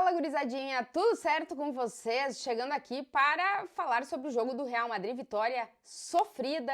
Fala, gurizadinha, tudo certo com vocês? Chegando aqui para falar sobre o jogo do Real Madrid, vitória sofrida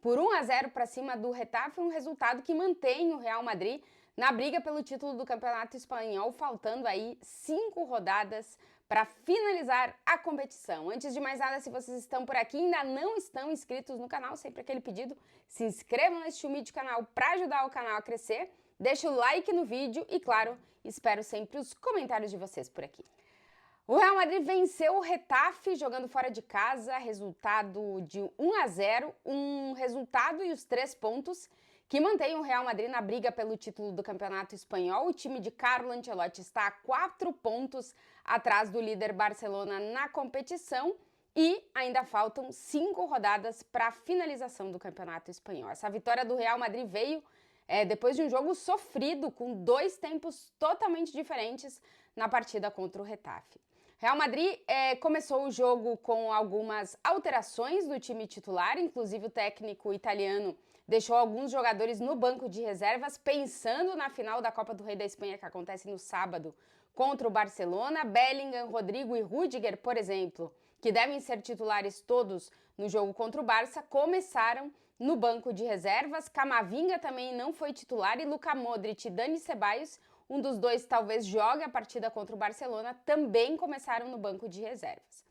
por 1-0 para cima do Getafe, um resultado que mantém o Real Madrid na briga pelo título do Campeonato Espanhol, faltando aí 5 rodadas para finalizar a competição. Antes de mais nada, se vocês estão por aqui e ainda não estão inscritos no canal, sempre aquele pedido, se inscrevam neste humilde canal para ajudar o canal a crescer. Deixa o like no vídeo e, claro, espero sempre os comentários de vocês por aqui. O Real Madrid venceu o Getafe jogando fora de casa, resultado de 1-0, um resultado e os 3 pontos que mantém o Real Madrid na briga pelo título do Campeonato Espanhol. O time de Carlo Ancelotti está a 4 pontos atrás do líder Barcelona na competição e ainda faltam 5 rodadas para a finalização do Campeonato Espanhol. Essa vitória do Real Madrid veio depois de um jogo sofrido, com 2 tempos totalmente diferentes na partida contra o Getafe. Real Madrid começou o jogo com algumas alterações no time titular, inclusive o técnico italiano deixou alguns jogadores no banco de reservas, pensando na final da Copa do Rei da Espanha, que acontece no sábado, contra o Barcelona. Bellingham, Rodrigo e Rüdiger, por exemplo, que devem ser titulares todos no jogo contra o Barça, começaram no banco de reservas. Camavinga também não foi titular e Luka Modric e Dani Ceballos, um dos dois talvez jogue a partida contra o Barcelona, também começaram no banco de reservas.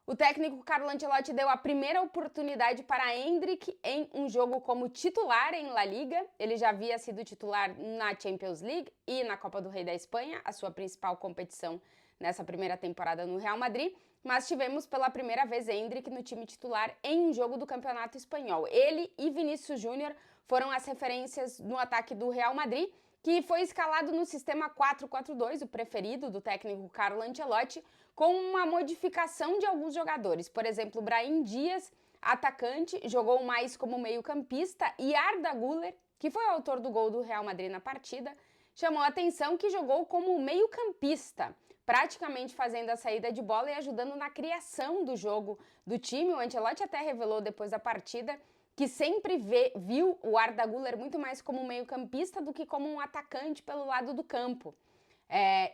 O técnico Carlo Ancelotti deu a primeira oportunidade para Endrick em um jogo como titular em La Liga. Ele já havia sido titular na Champions League e na Copa do Rei da Espanha, a sua principal competição nessa primeira temporada no Real Madrid, mas tivemos pela primeira vez Endrick no time titular em um jogo do Campeonato Espanhol. Ele e Vinícius Júnior foram as referências no ataque do Real Madrid, que foi escalado no sistema 4-4-2, o preferido do técnico Carlo Ancelotti, com uma modificação de alguns jogadores. Por exemplo, Brahim Dias, atacante, jogou mais como meio-campista, e Arda Güler, que foi o autor do gol do Real Madrid na partida, chamou a atenção que jogou como meio-campista, praticamente fazendo a saída de bola e ajudando na criação do jogo do time. O Ancelotti até revelou depois da partida que sempre viu o Arda Güler muito mais como meio-campista do que como um atacante pelo lado do campo.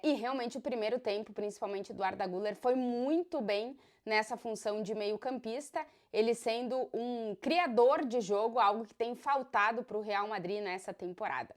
E realmente o primeiro tempo, principalmente do Arda Güler, foi muito bem nessa função de meio-campista, ele sendo um criador de jogo, algo que tem faltado para o Real Madrid nessa temporada.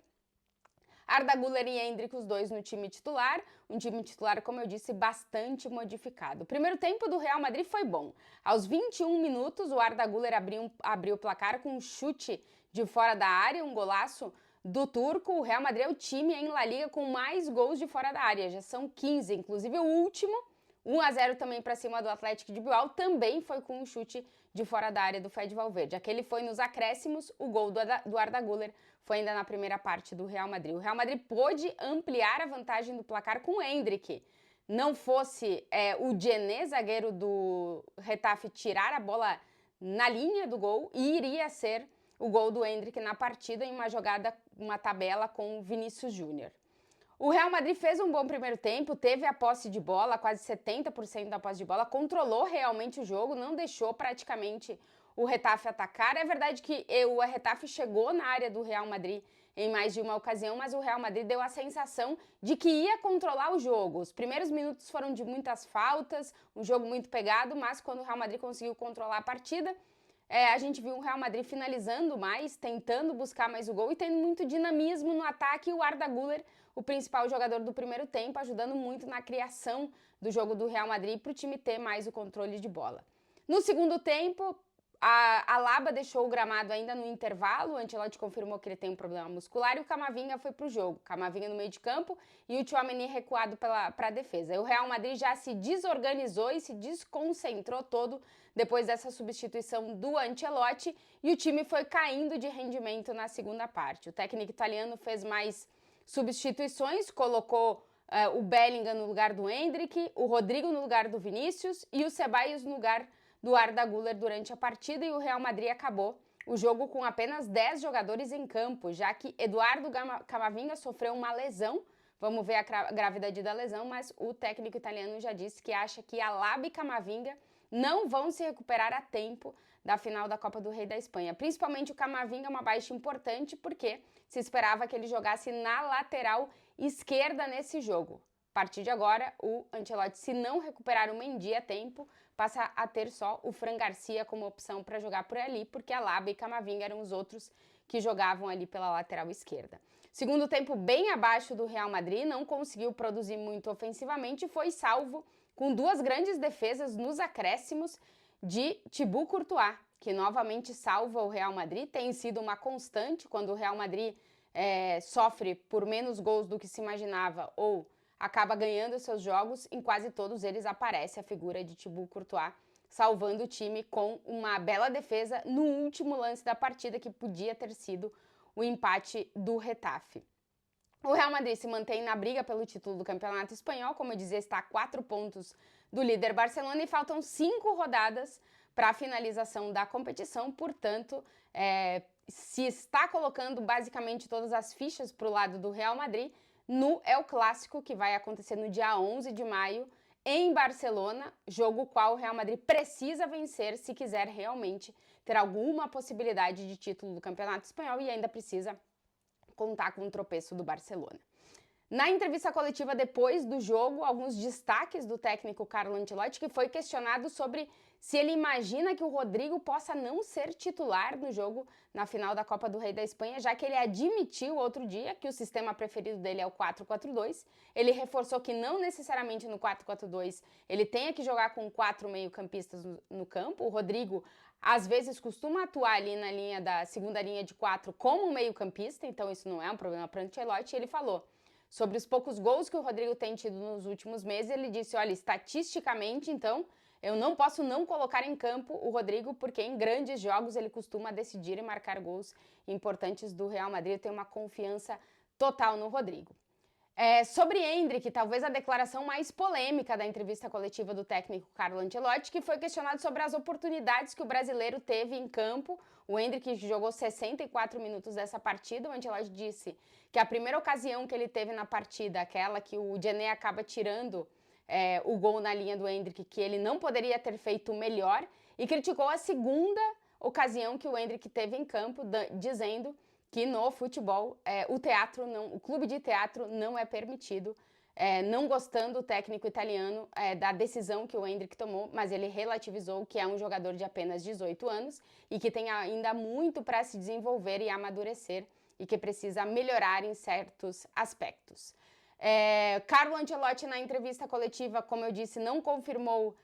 Arda Güler e Endrick, os dois no time titular, um time titular, como eu disse, bastante modificado. O primeiro tempo do Real Madrid foi bom. Aos 21 minutos, o Arda Güler abriu o placar com um chute de fora da área, um golaço do turco. O Real Madrid é o time em La Liga com mais gols de fora da área, já são 15, inclusive o último, 1-0 também para cima do Atlético de Bilbao, também foi com um chute de fora da área do Fede Valverde. Aquele foi nos acréscimos, o gol do Arda Güler foi ainda na primeira parte do Real Madrid. O Real Madrid pôde ampliar a vantagem do placar com o Endrick. Não fosse o Djené, zagueiro do Getafe, tirar a bola na linha do gol, e iria ser o gol do Endrick na partida em uma jogada, uma tabela com o Vinícius Júnior. O Real Madrid fez um bom primeiro tempo, teve a posse de bola, quase 70% da posse de bola, controlou realmente o jogo, não deixou praticamente o Getafe atacar. É verdade que o Getafe chegou na área do Real Madrid em mais de uma ocasião, mas o Real Madrid deu a sensação de que ia controlar o jogo. Os primeiros minutos foram de muitas faltas, um jogo muito pegado, mas quando o Real Madrid conseguiu controlar a partida, a gente viu o Real Madrid finalizando mais, tentando buscar mais o gol e tendo muito dinamismo no ataque. E o Arda Güler, o principal jogador do primeiro tempo, ajudando muito na criação do jogo do Real Madrid para o time ter mais o controle de bola. No segundo tempo, a Alaba deixou o gramado ainda no intervalo, o Ancelotti confirmou que ele tem um problema muscular e o Camavinga foi para o jogo. Camavinga no meio de campo e o Tchouaméni recuado para a defesa. O Real Madrid já se desorganizou e se desconcentrou todo depois dessa substituição do Ancelotti e o time foi caindo de rendimento na segunda parte. O técnico italiano fez mais substituições, colocou o Bellingham no lugar do Endrick, o Rodrigo no lugar do Vinícius e o Ceballos no lugar do Arda Güler durante a partida, e o Real Madrid acabou o jogo com apenas 10 jogadores em campo, já que Eduardo Camavinga sofreu uma lesão. Vamos ver a gravidade da lesão, mas o técnico italiano já disse que acha que Alaba e Camavinga não vão se recuperar a tempo da final da Copa do Rei da Espanha. Principalmente o Camavinga é uma baixa importante porque se esperava que ele jogasse na lateral esquerda nesse jogo. partir de agora, o Ancelotti, se não recuperar o Mendy a tempo, passa a ter só o Fran Garcia como opção para jogar por ali, porque Alaba e Camavinga eram os outros que jogavam ali pela lateral esquerda. Segundo tempo bem abaixo do Real Madrid, não conseguiu produzir muito ofensivamente e foi salvo com duas grandes defesas nos acréscimos de Thibaut Courtois, que novamente salva o Real Madrid. Tem sido uma constante quando o Real Madrid sofre por menos gols do que se imaginava ou acaba ganhando seus jogos, em quase todos eles aparece a figura de Thibaut Courtois, salvando o time com uma bela defesa no último lance da partida, que podia ter sido o empate do Getafe. O Real Madrid se mantém na briga pelo título do Campeonato Espanhol, como eu dizia, está a 4 pontos do líder Barcelona e faltam 5 rodadas para a finalização da competição, portanto, se está colocando basicamente todas as fichas para o lado do Real Madrid no El Clássico, que vai acontecer no dia 11 de maio, em Barcelona, jogo qual o Real Madrid precisa vencer se quiser realmente ter alguma possibilidade de título do Campeonato Espanhol e ainda precisa contar com o tropeço do Barcelona. Na entrevista coletiva depois do jogo, alguns destaques do técnico Carlo Ancelotti, que foi questionado sobre se ele imagina que o Rodrigo possa não ser titular no jogo na final da Copa do Rei da Espanha, já que ele admitiu outro dia que o sistema preferido dele é o 4-4-2. Ele reforçou que não necessariamente no 4-4-2 ele tenha que jogar com 4 meio-campistas no campo. O Rodrigo às vezes costuma atuar ali na linha da segunda linha de 4 como meio-campista, então isso não é um problema para Ancelotti. Ele falou sobre os poucos gols que o Rodrigo tem tido nos últimos meses, ele disse, olha, estatisticamente, então, eu não posso não colocar em campo o Rodrigo, porque em grandes jogos ele costuma decidir e marcar gols importantes do Real Madrid. Eu tenho uma confiança total no Rodrigo. Sobre Endrick, talvez a declaração mais polêmica da entrevista coletiva do técnico Carlo Ancelotti, que foi questionado sobre as oportunidades que o brasileiro teve em campo. O Endrick jogou 64 minutos dessa partida. O Ancelotti disse que a primeira ocasião que ele teve na partida, aquela que o Djené acaba tirando o gol na linha do Endrick, que ele não poderia ter feito melhor, e criticou a segunda ocasião que o Endrick teve em campo, dizendo que no futebol o clube de teatro não é permitido, não gostando o técnico italiano da decisão que o Endrick tomou, mas ele relativizou que é um jogador de apenas 18 anos e que tem ainda muito para se desenvolver e amadurecer e que precisa melhorar em certos aspectos. Carlo Ancelotti, na entrevista coletiva, como eu disse, não confirmou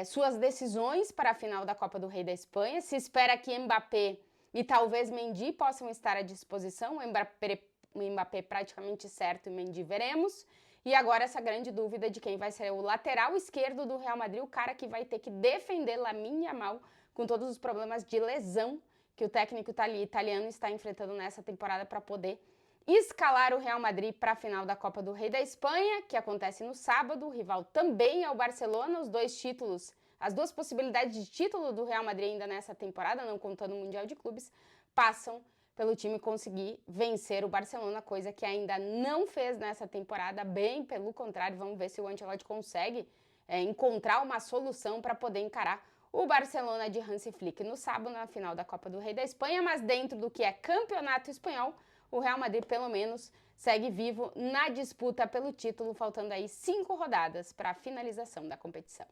suas decisões para a final da Copa do Rei da Espanha. Se espera que Mbappé e talvez Mendy possam estar à disposição. O Mbappé praticamente certo e Mendy veremos. E agora essa grande dúvida de quem vai ser o lateral esquerdo do Real Madrid, o cara que vai ter que defender Lamine Yamal com todos os problemas de lesão que o técnico italiano está enfrentando nessa temporada para poder escalar o Real Madrid para a final da Copa do Rei da Espanha, que acontece no sábado. O rival também é o Barcelona. Os dois títulos, as duas possibilidades de título do Real Madrid ainda nessa temporada, não contando o Mundial de Clubes, passam pelo time conseguir vencer o Barcelona, coisa que ainda não fez nessa temporada, bem pelo contrário. Vamos ver se o Ancelotti consegue encontrar uma solução para poder encarar o Barcelona de Hansi Flick no sábado, na final da Copa do Rei da Espanha, mas dentro do que é campeonato espanhol, o Real Madrid, pelo menos, segue vivo na disputa pelo título, faltando aí 5 rodadas para a finalização da competição.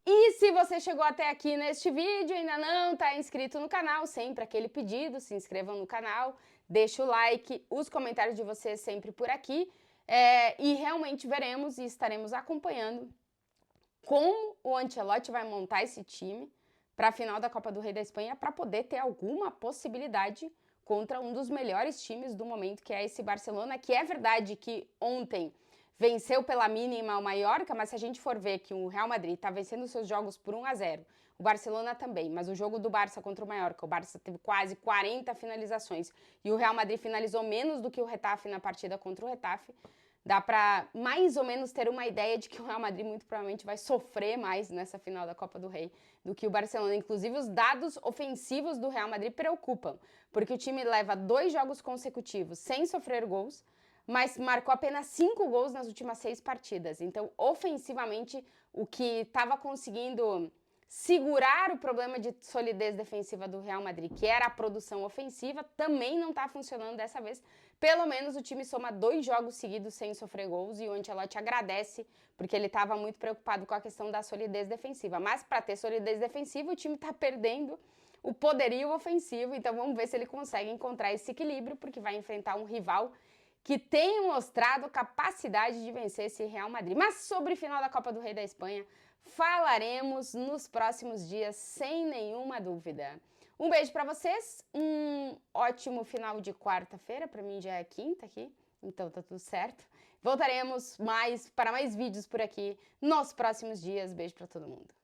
E se você chegou até aqui neste vídeo e ainda não está inscrito no canal, sempre aquele pedido, se inscrevam no canal, deixa o like, os comentários de vocês sempre por aqui, e realmente veremos e estaremos acompanhando como o Ancelotti vai montar esse time para a final da Copa do Rei da Espanha para poder ter alguma possibilidade contra um dos melhores times do momento, que é esse Barcelona, que é verdade que ontem venceu pela mínima o Mallorca, mas se a gente for ver que o Real Madrid está vencendo seus jogos por 1-0, o Barcelona também, mas o jogo do Barça contra o Mallorca, o Barça teve quase 40 finalizações e o Real Madrid finalizou menos do que o Getafe na partida contra o Getafe, dá para mais ou menos ter uma ideia de que o Real Madrid muito provavelmente vai sofrer mais nessa final da Copa do Rei do que o Barcelona. Inclusive, os dados ofensivos do Real Madrid preocupam, porque o time leva 2 jogos consecutivos sem sofrer gols, mas marcou apenas 5 gols nas últimas 6 partidas. Então, ofensivamente, o que estava conseguindo segurar o problema de solidez defensiva do Real Madrid, que era a produção ofensiva, também não está funcionando dessa vez, Pelo menos o time soma 2 jogos seguidos sem sofrer gols e o Ancelotti agradece, porque ele estava muito preocupado com a questão da solidez defensiva. Mas para ter solidez defensiva, o time está perdendo o poderio ofensivo, então vamos ver se ele consegue encontrar esse equilíbrio, porque vai enfrentar um rival que tem mostrado capacidade de vencer esse Real Madrid. Mas sobre o final da Copa do Rei da Espanha, falaremos nos próximos dias, sem nenhuma dúvida. Um beijo para vocês, um ótimo final de quarta-feira, para mim já é quinta aqui, então tá tudo certo. Voltaremos para mais vídeos por aqui nos próximos dias. Beijo para todo mundo.